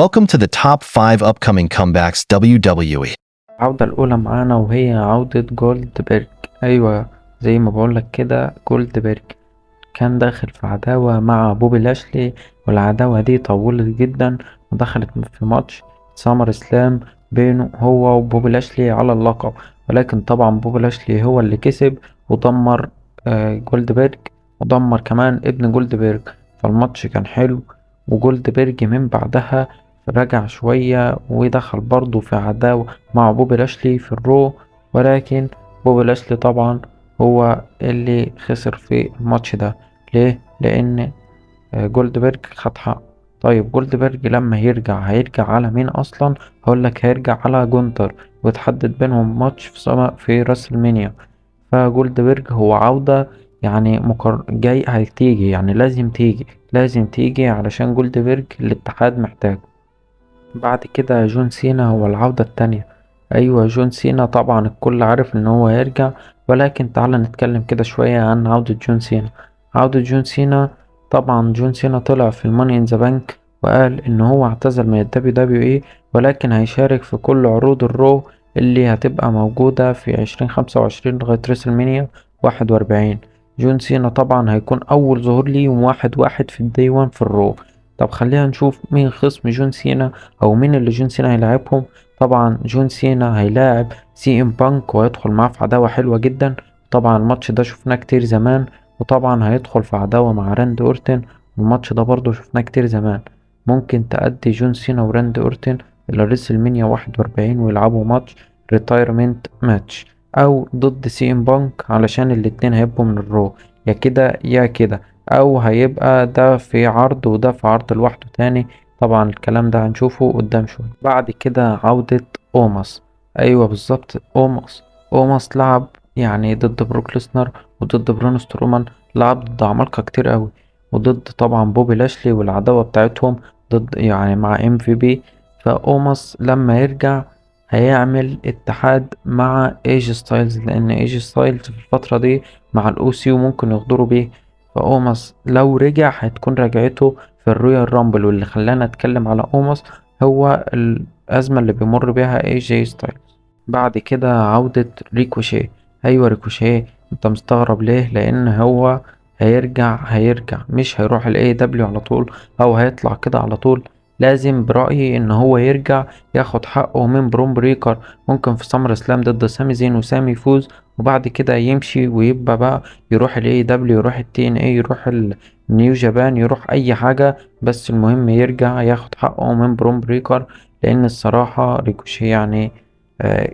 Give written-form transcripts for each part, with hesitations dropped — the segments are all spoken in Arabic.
Welcome to the top 5 upcoming comebacks WWE. العودة الأولى معانا وهي عودة جولدبرج. أيوة، زي ما بقولك كده جولدبرج كان داخل في عداوة مع بوبي لاشلي، والعداوة دي طولت جدا ودخلت في ماتش سامر سلام بينه هو وبوبي لاشلي على اللقب. ولكن طبعا بوبي لاشلي هو اللي كسب ودمر جولدبرج، ودمر كمان ابن جولدبرج. فالماتش كان حلو، وجولدبرج من بعدها رجع شوية ودخل برضه في عداوة مع بوبي لاشلي في الرو. ولكن بوبي لاشلي طبعا هو اللي خسر في الماتش ده. ليه؟ لأن جولدبرج خد حقه. طيب جولدبرج لما هيرجع على مين أصلا؟ هقولك هيرجع على جونتر، وتحدد بينهم ماتش في راسلمانيا. فجولدبرج هو عودة، يعني جاي هتيجي، يعني لازم تيجي علشان جولدبرج الاتحاد محتاجه. بعد كده جون سينا هو العودة التانية. أيوة، جون سينا طبعا الكل عارف إن هو هيرجع، ولكن تعالى نتكلم كده شوية عن عودة جون سينا. عودة جون سينا، طبعا جون سينا طلع في الماني إن ذا بانك وقال إن هو اعتزل من الدبليو دبليو إي، ولكن هيشارك في كل عروض الرو اللي هتبقى موجودة في 2025 لغاية ريسلمانيا 41. جون سينا طبعا هيكون أول ظهور ليه يوم 1/1 في الدي 1 في الرو. طب خلينا نشوف مين خصم جون سينا او مين اللي جون سينا هيلاعبهم. طبعا جون سينا هيلاعب سي ام بانك وهيدخل معاه في عداوة حلوة جدا. طبعا الماتش ده شفناه كتير زمان. وطبعا هيدخل في عداوة مع راند اورتن، والماتش ده برضه شفناه كتير زمان. ممكن تأدي جون سينا وراند اورتن الى ريسلمانيا 41 ويلعبوا ماتش ريتايرمنت ماتش، او ضد سي ام بانك، علشان الاتنين هيبقوا من الرو، يا كده يا كده، او هيبقى ده في عرض وده في عرض لوحده تاني. طبعا الكلام ده هنشوفه قدام شوية. بعد كده عودة أوماس. أيوة بالظبط، أوماس لعب يعني ضد بروك ليسنر وضد برون سترومان، لعب ضد عمالقة كتير أوي، وضد طبعا بوبي لاشلي والعداوة بتاعتهم ضد يعني مع ام في بي. فأوماس لما يرجع هيعمل اتحاد مع ايج ستايلز، لأن ايج ستايلز في الفترة دي مع الأوسيو ممكن يغدروا بيه. فأوماس لو رجع هتكون رجعته في الرويال رامبل. واللي خلانا اتكلم على اوموس هو الأزمة اللي بيمر بيها اي جي ستايلز. بعد كده عودة ريكوشيه. ايوه ريكوشيه، انت مستغرب ليه؟ لان هو هيرجع مش هيروح الاي دبليو على طول، او هيطلع كده على طول. لازم برأيي ان هو يرجع ياخد حقه من بروم بريكر، ممكن في سمر سلام ضد سامي زين وسامي يفوز، وبعد كده يمشي ويبقى بقى يروح الاي دبليو، يروح التي ان اي، يروح نيو جابان، يروح اي حاجة، بس المهم يرجع ياخد حقه من بروم بريكر. لان الصراحة ريكوشي يعني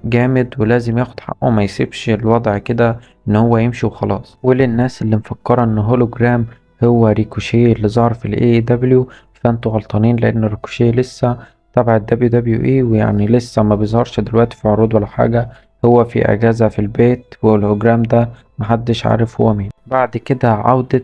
جامد، ولازم ياخد حقه، ما يسيبش الوضع كده ان هو يمشي وخلاص. وللناس اللي مفكرة ان هولوجرام هو ريكوشي اللي ظهر في الاي دبليو، فانتوا غلطانين، لان ريكوشي لسه تبع الدبليو دبليو اي، ويعني لسه ما بيظهرش دلوقتي في عروض ولا حاجة. هو في اجازة في البيت، والهولوجرام ده محدش عارف هو مين. بعد كده عودة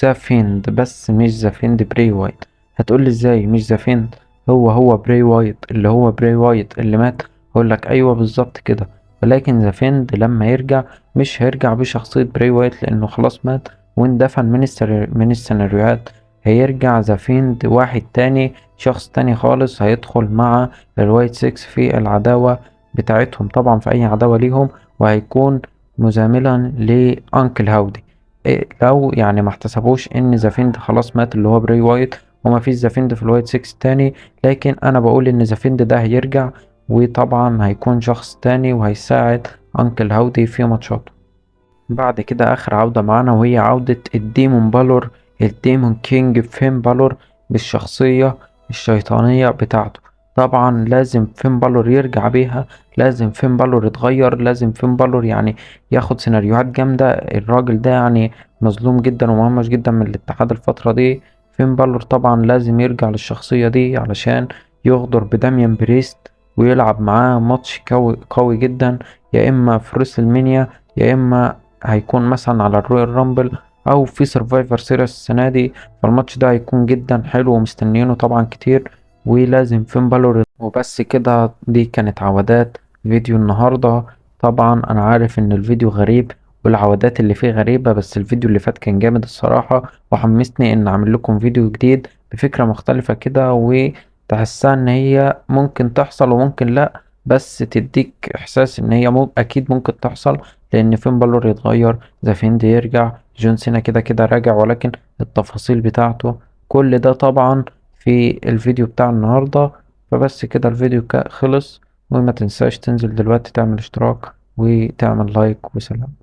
ذا فيند، بس مش ذا فيند براي وايت. هتقولي ازاي مش ذا فيند؟ هو براي وايت، اللي هو براي وايت اللي مات. هقولك ايوه بالظبط كده. ولكن ذا فيند لما يرجع مش هيرجع بشخصية براي وايت، لانه خلاص مات واندفن من السيناريوهات. هيرجع ذا فيند واحد تاني، شخص تاني خالص، هيدخل مع الوايت سيكس في العداوة بتاعتهم، طبعا في اي عداوة ليهم، وهيكون مزاملا لأنكل هاودي. إيه لو يعني ما احتسبوش ان ذا فيند خلاص مات، اللي هو براي وايت، وما فيش ذا فيند في الوايت 6 تاني. لكن انا بقول ان ذا فيند ده هيرجع، وطبعا هيكون شخص تاني وهيساعد انكل هاودي في ماتشاته. بعد كده اخر عودة معانا وهي عودة الديمون بالور، الديمون كينج فين بالور، بالشخصية الشيطانية بتاعته. طبعا لازم فين بالور يرجع بيها، لازم فين بالور يتغير، لازم فين بالور يعني ياخد سيناريوهات جامدة. الراجل ده يعني مظلوم جدا ومهمش جدا من الاتحاد الفترة دي. فين بالور طبعا لازم يرجع للشخصية دي علشان يغدر بداميان بريست ويلعب معاه ماتش قوي جدا، يا اما في ريسلمانيا، يا اما هيكون مثلا على الرويال رامبل، او في سرفايفر سيريس السنه دي. فالماتش ده هيكون جدا حلو ومستنيينه طبعا كتير، ولازم فين بالور. وبس كده، دي كانت عودات فيديو النهارده. طبعا انا عارف ان الفيديو غريب والعودات اللي فيه غريبة، بس الفيديو اللي فات كان جامد الصراحة، وحمسني ان اعمل لكم فيديو جديد بفكرة مختلفة كده، تحسها ان هي ممكن تحصل وممكن لا، بس تديك احساس ان هي اكيد ممكن تحصل، لان فين بالور يتغير، ذا فيند يرجع، جون سينا كده كده راجع، ولكن التفاصيل بتاعته كل ده طبعا في الفيديو بتاع النهاردة. فبس كده الفيديو خلص، وما تنساش تنزل دلوقتي تعمل اشتراك وتعمل لايك، وسلام.